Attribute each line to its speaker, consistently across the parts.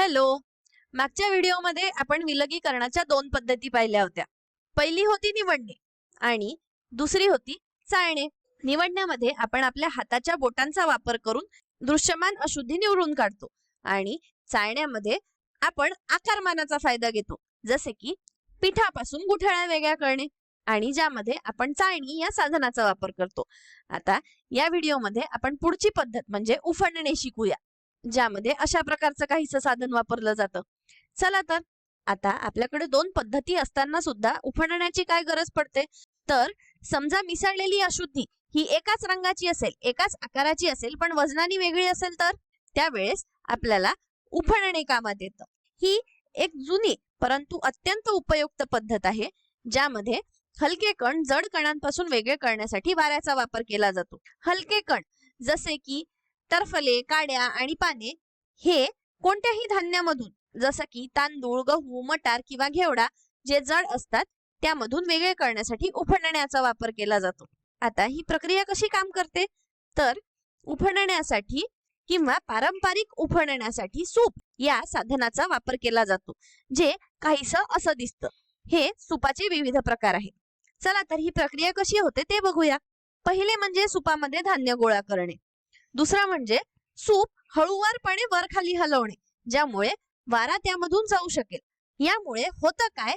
Speaker 1: Hello. मागच्या व्हिडिओमध्ये आपण विलगीकरणाच्या दोन पद्धती पाहिल्या होत्या. पहिली होती निवडणे आणि दुसरी होती चाळणे. निवडण्यामध्ये आपण आपल्या हाताच्या बोटांचा वापर करून दृश्यमान अशुद्धी निवडून काढतो आणि चाळण्यामध्ये आपण आकारमानाचा फायदा घेतो, जसे की पिठापासून गुठळ्या वेगळ्या करणे, आणि ज्यामध्ये आपण चाळणी या साधनाचा वापर करतो. आता या व्हिडिओमध्ये आपण पुढची पद्धत म्हणजे उफणणे शिकूया, ज्यामध्ये अशा प्रकारचं काहीसं साधन वापरलं जातं. चला तर, आता आपल्याकडे दोन पद्धती असताना सुद्धा उफणण्याची काय गरज पडते? तर समजा मिसळलेली अशुद्धी ही एकाच रंगाची असेल, एकाच आकाराची असेल, पण वजनाने वेगळी असेल, तर त्यावेळेस आपल्याला उफणणे कामात येतं. ही एक जुनी परंतु अत्यंत उपयुक्त पद्धत आहे, ज्यामध्ये हलके कण जड कणांपासून वेगळे करण्यासाठी वाऱ्याचा वापर केला जातो. हलके कण जसे की टरफले, काड्या आणि पाने हे कोणत्याही धान्यामधून, जसं की तांदूळ, गहू, मटार किंवा घेवडा, जे जड असतात त्यामधून वेगळे करण्यासाठी उफणण्याचा वापर केला जातो. आता ही प्रक्रिया कशी काम करते? तर उफणण्यासाठी किंवा पारंपरिक उफणण्यासाठी सूप या साधनाचा वापर केला जातो, जे काहीसं असं दिसतं. हे सुपाचे विविध प्रकार आहेत. चला तर ही प्रक्रिया कशी होते ते बघूया. पहिले म्हणजे सुपामध्ये धान्य गोळा करणे. दुसरा म्हणजे सूप हळूवारपणे वर खाली हलवणे, ज्यामुळे वारा त्यामधून जाऊ शकेल. यामुळे होतं काय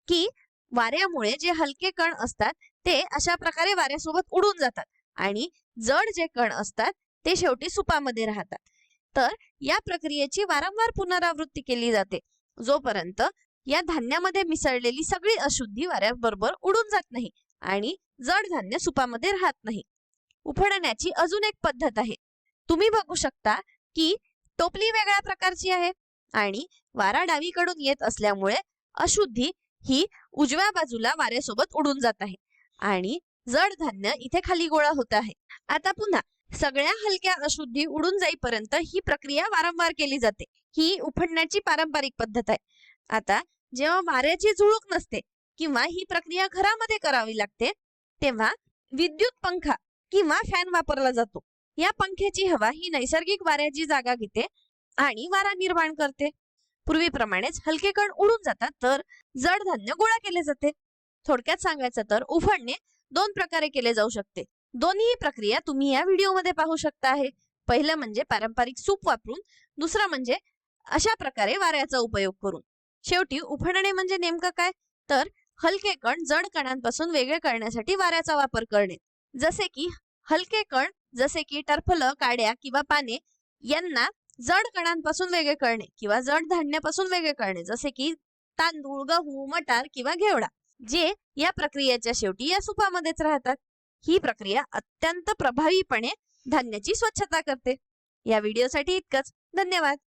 Speaker 1: की वाऱ्यामुळे जे हलके कण असतात ते अशा प्रकारे वाऱ्यासोबत उडून जातात आणि जड जे कण असतात ते शेवटी सुपामध्ये राहतात. तर या प्रक्रियेची वारंवार पुनरावृत्ती केली जाते, जोपर्यंत या धान्यामध्ये मिसळलेली सगळी अशुद्धी वाऱ्याबरोबर उडून जात नाही आणि जड धान्य सुपामध्ये राहत नाही. उफणण्याची अजून एक पद्धत आहे. तुम्ही बघू शकता की टोपली वेगळ्या प्रकारची आहे आणि वारा डावीकडून येत असल्यामुळे अशुद्धी ही उजव्या बाजूला वाऱ्यासोबत उडून जात आहे आणि जड धान्य इथे खाली गोळा होत आहे. आता पुन्हा सगळ्या हलक्या अशुद्धी उडून जाईपर्यंत ही प्रक्रिया वारंवार केली जाते. ही उफणण्याची पारंपरिक पद्धत आहे. आता जेव्हा वाऱ्याची झुळूक नसते किंवा ही प्रक्रिया घरामध्ये करावी लागते, तेव्हा विद्युत पंखा किंवा फॅन वापरला जातो. या पंख्याची हवा ही नैसर्गिक वाऱ्याची जागा घेते आणि वारा निर्माण करते. पूर्वीप्रमाणेच हलके कण उडून जातात तर जड धान्य गोळा केले जाते. थोडक्यात सांगायचं तर उफणणे दोन प्रकारे केले जाऊ शकते. दोन्ही प्रक्रिया तुम्ही या व्हिडिओमध्ये पाहू शकता आहे. पहिलं म्हणजे पारंपरिक सूप वापरून, दुसरं म्हणजे अशा प्रकारे वाऱ्याचा उपयोग करून. शेवटी उफणणे म्हणजे नेमकं काय? तर हलके कण जड कणांपासून वेगळे करण्यासाठी वाऱ्याचा वापर करणे. जसे की हलके कण जसे की टरफलं, काड्या किंवा पाने यांना जड कणांपासून वेगळे करणे किंवा जड धान्यापासून वेगळे करणे, जसे की तांदूळ, गहू, मटार किंवा घेवडा, जे या प्रक्रियेच्या शेवटी या सुपामध्येच राहतात. ही प्रक्रिया अत्यंत प्रभावीपणे धान्याची स्वच्छता करते. या व्हिडिओसाठी इतकंच. धन्यवाद.